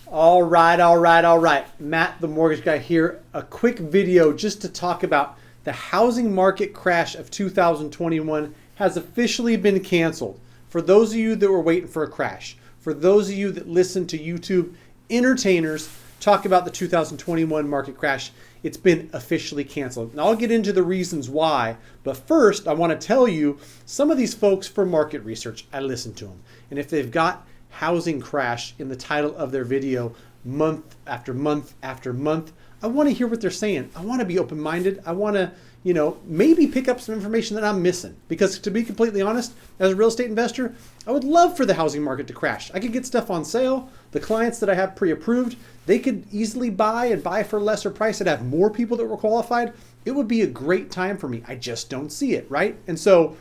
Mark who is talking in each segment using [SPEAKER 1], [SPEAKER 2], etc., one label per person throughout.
[SPEAKER 1] All right, all right, all right. Matt, the mortgage guy here. A quick video just to talk about the housing market crash of 2021 has officially been canceled. For those of you that were waiting for a crash, for those of you that listen to YouTube entertainers talk about the 2021 market crash, it's been officially canceled. Now I'll get into the reasons why, but first I want to tell you some of these folks for market research, I listen to them. And if they've got housing crash in the title of their video month after month after month, I want to hear what they're saying. I want to be open-minded. I want to, maybe pick up some information that I'm missing. Because to be completely honest, as a real estate investor, I would love for the housing market to crash. I could get stuff on sale. The clients that I have pre-approved, they could easily buy and buy for a lesser price and have more people that were qualified. It would be a great time for me. I just don't see it, right? And so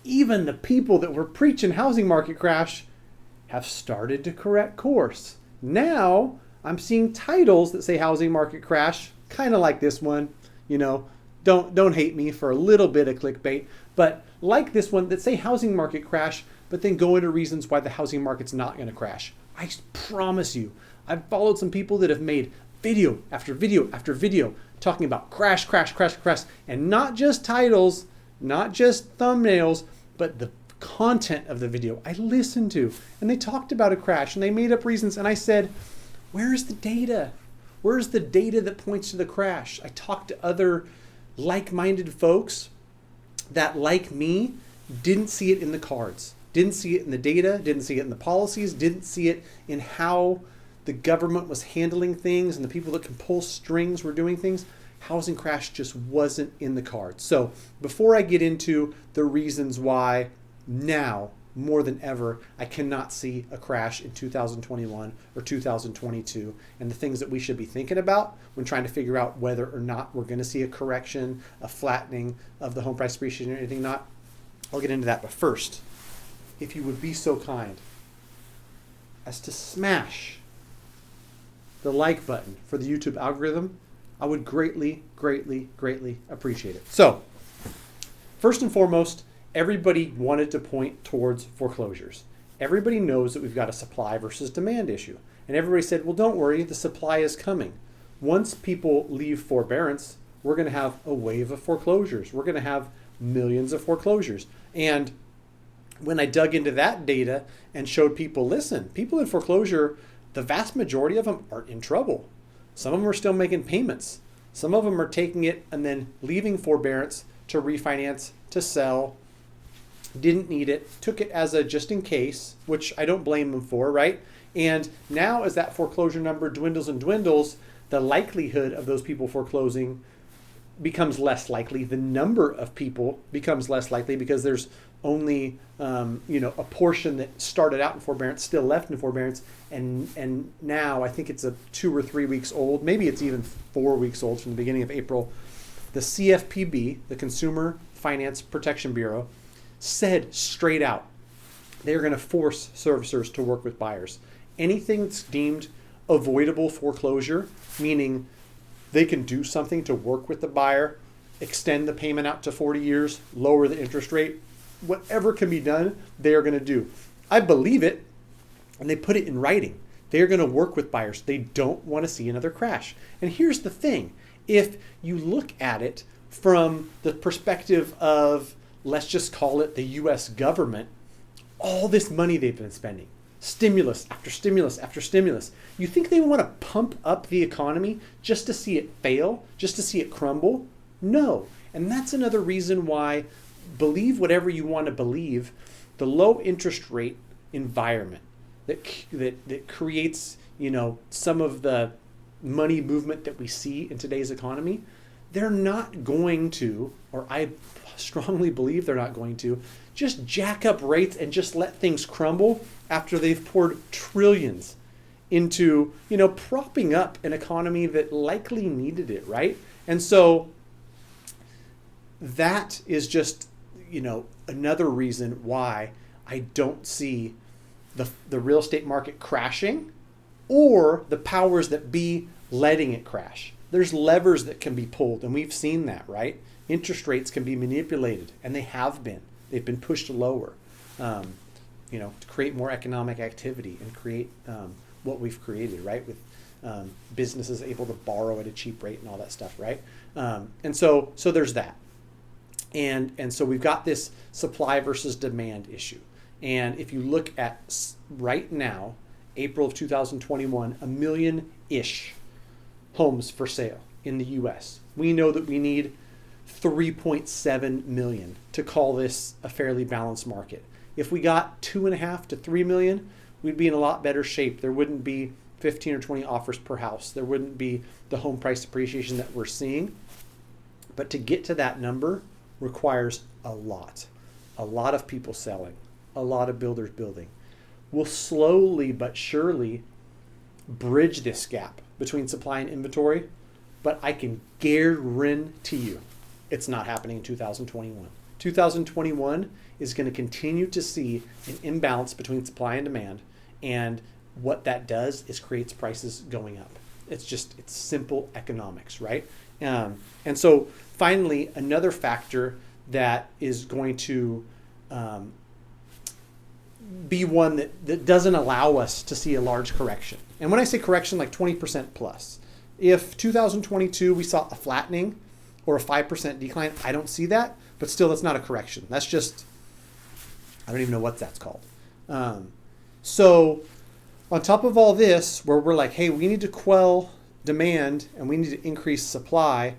[SPEAKER 1] even the people that were preaching housing market crash have started to correct course. Now I'm seeing titles that say housing market crash, kind of like this one. Don't hate me for a little bit of clickbait, but like this one that say housing market crash, but then go into reasons why the housing market's not going to crash. I promise you, I've followed some people that have made video after video after video talking about crash, crash, crash, crash, and not just titles, not just thumbnails, but the content of the video I listened to. And they talked about a crash and they made up reasons. And I said, where's the data? Where's the data that points to the crash? I talked to other like-minded folks that, like me, didn't see it in the cards, didn't see it in the data, didn't see it in the policies, didn't see it in how the government was handling things and the people that can pull strings were doing things. Housing crash just wasn't in the cards. So before I get into the reasons why now more than ever I cannot see a crash in 2021 or 2022 and the things that we should be thinking about when trying to figure out whether or not we're going to see a correction, a flattening of the home price appreciation or anything not, I'll get into that. But first, if you would be so kind as to smash the like button for the YouTube algorithm, I would greatly, greatly, greatly appreciate it. So first and foremost, everybody wanted to point towards foreclosures. Everybody knows that we've got a supply versus demand issue. And everybody said, well, don't worry, the supply is coming. Once people leave forbearance, we're going to have a wave of foreclosures. We're going to have millions of foreclosures. And when I dug into that data and showed people, listen, people in foreclosure, the vast majority of them aren't in trouble. Some of them are still making payments. Some of them are taking it and then leaving forbearance to refinance, to sell, didn't need it, took it as a just in case, which I don't blame them for, right? And now as that foreclosure number dwindles and dwindles, the likelihood of those people foreclosing becomes less likely. The number of people becomes less likely because there's only a portion that started out in forbearance still left in forbearance, and now I think it's 2 or 3 weeks old, maybe it's even 4 weeks old from the beginning of April. The CFPB, the Consumer Finance Protection Bureau, said straight out they're going to force servicers to work with buyers. Anything that's deemed avoidable foreclosure, meaning they can do something to work with the buyer, extend the payment out to 40 years, lower the interest rate, whatever can be done, they are going to do. I believe it, and they put it in writing. They are going to work with buyers. They don't want to see another crash. And here's the thing. If you look at it from the perspective of, let's just call it the US government, all this money they've been spending, stimulus after stimulus after stimulus. You think they want to pump up the economy just to see it fail, just to see it crumble? No. And that's another reason why, believe whatever you want to believe, the low interest rate environment that creates, some of the money movement that we see in today's economy, they're not going to, or I strongly believe they're not going to, just jack up rates and just let things crumble after they've poured trillions into, propping up an economy that likely needed it, right? And so that is just, another reason why I don't see the real estate market crashing or the powers that be letting it crash. There's levers that can be pulled, and we've seen that, right? Interest rates can be manipulated, and they have been. They've been pushed lower. to create more economic activity and create what we've created, right? With businesses able to borrow at a cheap rate and all that stuff, right? And so there's that. And so we've got this supply versus demand issue. And if you look at right now, April of 2021, a million-ish homes for sale in the U.S. We know that we need 3.7 million to call this a fairly balanced market. If we got 2.5 to 3 million, we'd be in a lot better shape. There wouldn't be 15 or 20 offers per house. There wouldn't be the home price appreciation that we're seeing. But to get to that number requires a lot of people selling, a lot of builders building. We'll slowly but surely bridge this gap between supply and inventory, but I can guarantee you it's not happening in 2021. 2021 is going to continue to see an imbalance between supply and demand, and what that does is creates prices going up. It's simple economics, right? And so finally, another factor that is going to be one that doesn't allow us to see a large correction. And when I say correction, like 20% plus. If 2022 we saw a flattening or a 5% decline, I don't see that, but still that's not a correction. That's just, I don't even know what that's called. So on top of all this, where we're like, hey, we need to quell demand and we need to increase supply,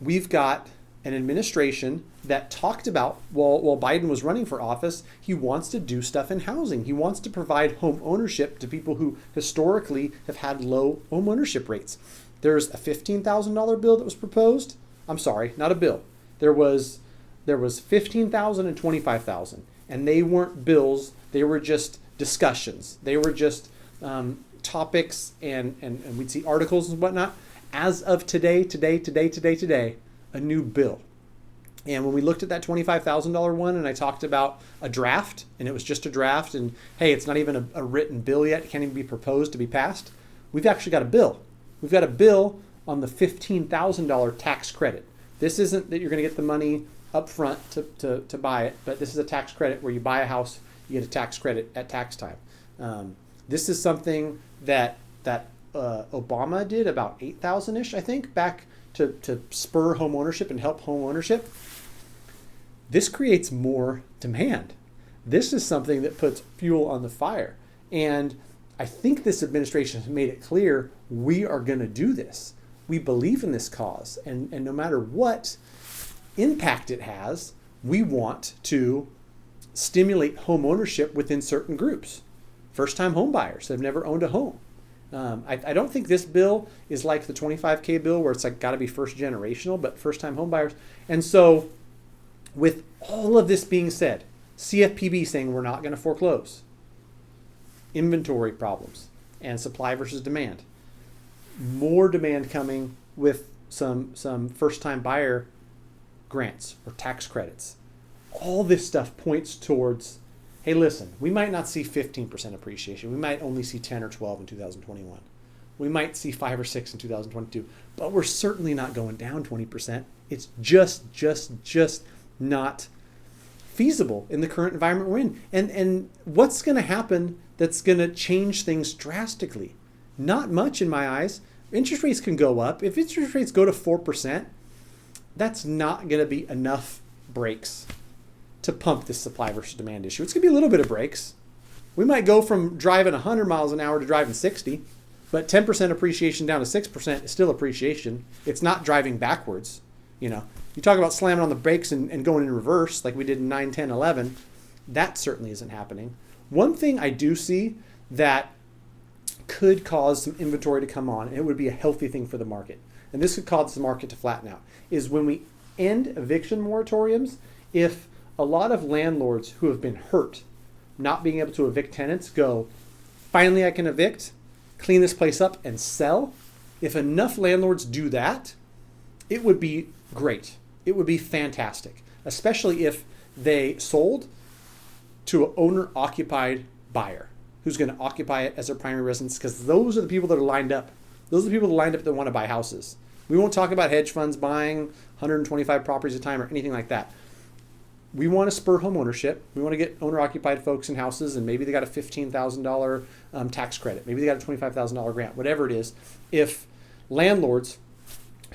[SPEAKER 1] we've got an administration that talked about, while Biden was running for office, he wants to do stuff in housing. He wants to provide home ownership to people who historically have had low home ownership rates. There's a $15,000 bill that was proposed. I'm sorry, not a bill. There was $15,000 and $25,000, and they weren't bills. They were just discussions. They were just topics, and we'd see articles and whatnot. As of today, a new bill. And when we looked at that $25,000 one, and I talked about a draft, and it was just a draft, and hey, it's not even a written bill yet. It can't even be proposed to be passed. We've actually got a bill. We've got a bill on the $15,000 tax credit. This isn't that you're going to get the money up front to buy it, but this is a tax credit where you buy a house, you get a tax credit at tax time. This is something that Obama did about 8,000-ish, I think, back to spur home ownership and help home ownership. This creates more demand. This is something that puts fuel on the fire. And I think this administration has made it clear we are going to do this. We believe in this cause. And no matter what impact it has, we want to stimulate home ownership within certain groups. First-time home buyers that have never owned a home. I don't think this bill is like the 25K bill where it's like got to be first generational, but first-time home buyers. And so with all of this being said, CFPB saying we're not going to foreclose, inventory problems, and supply versus demand, more demand coming with some first-time buyer grants or tax credits. All this stuff points towards, hey, listen, we might not see 15% appreciation. We might only see 10 or 12 in 2021. We might see 5 or 6 in 2022, but we're certainly not going down 20%. It's just not feasible in the current environment we're in. And what's going to happen that's going to change things drastically? Not much in my eyes. Interest rates can go up. If interest rates go to 4%, that's not going to be enough brakes to pump this supply versus demand issue. It's going to be a little bit of brakes. We might go from driving 100 miles an hour to driving 60, but 10% appreciation down to 6% is still appreciation. It's not driving backwards. You talk about slamming on the brakes and going in reverse like we did in 9, 10, 11. That certainly isn't happening. One thing I do see that could cause some inventory to come on, and it would be a healthy thing for the market, and this could cause the market to flatten out, is when we end eviction moratoriums, if a lot of landlords who have been hurt not being able to evict tenants go, finally I can evict, clean this place up, and sell. If enough landlords do that, it would be great. It would be fantastic, especially if they sold to an owner-occupied buyer who's going to occupy it as their primary residence, because those are the people that are lined up. Those are the people that are lined up that want to buy houses. We won't talk about hedge funds buying 125 properties at a time or anything like that. we want to spur home ownership. We want to get owner-occupied folks in houses, and maybe they got a $15,000 tax credit. Maybe they got a $25,000 grant, whatever it is. If landlords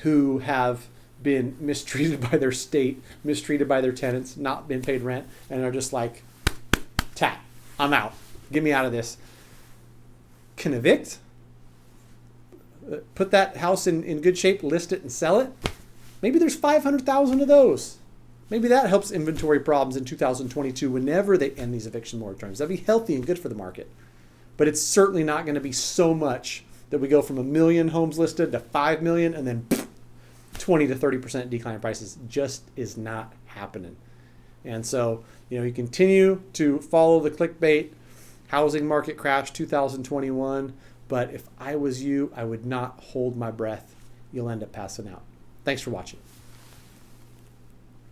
[SPEAKER 1] who have been mistreated by their state, mistreated by their tenants, not been paid rent, and are just like, tap, I'm out. Get me out of this. Can evict, put that house in good shape, list it and sell it. Maybe there's 500,000 of those. Maybe that helps inventory problems in 2022 whenever they end these eviction moratoriums. That'd be healthy and good for the market. But it's certainly not going to be so much that we go from 1 million homes listed to 5 million and then 20 to 30% decline in prices. Just is not happening. And so, you continue to follow the clickbait, housing market crash 2021. But if I was you, I would not hold my breath. You'll end up passing out. Thanks for watching.